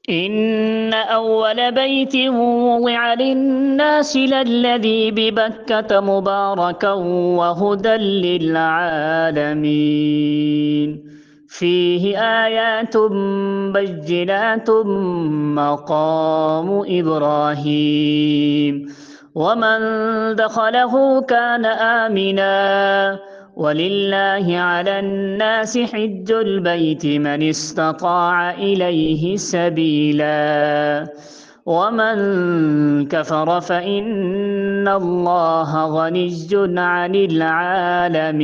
إن أول بيت وضع للناس للذي ببكة مباركا وهدى للعالمين فيه آيات بينات مقام إبراهيم ومن دخله كان آمنا ولله على الناس حج البيت من استطاع إليه سبيلا ومن كفر فإن الله غني عن العالمين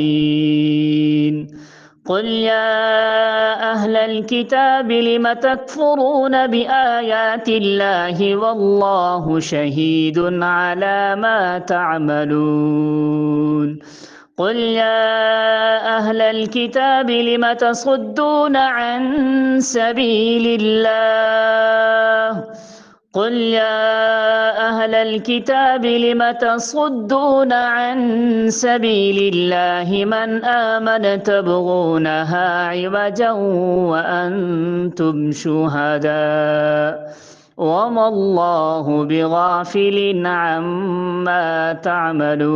قل يا أهل الكتاب لم تكفرون بآيات الله والله شهيد على ما تعملون قل يا أهل الكتاب لم تصدون عن سبيل الله قل يا أهل الكتاب لم تصدون عن سبيل الله من آمن تبغونها عوجا وأنتم شهداء وما الله بغافل عما تعملون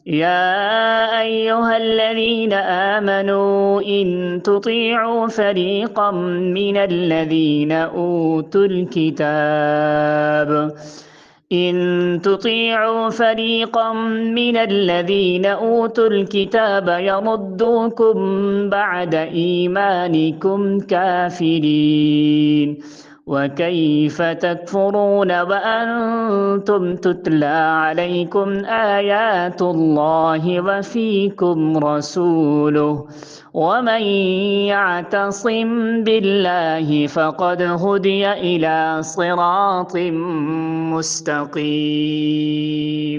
يا أيها الذين آمنوا إن تطيعوا فريقا من الذين أوتوا الكتاب إن تطيعوا فريقا من الذين أوتوا الكتاب يردوكم بعد إيمانكم كافرين وكيف تكفرون وأنتم تتلى عليكم آيات الله وفيكم رسوله ومن يعتصم بالله فقد هدي إلى صراط مستقيم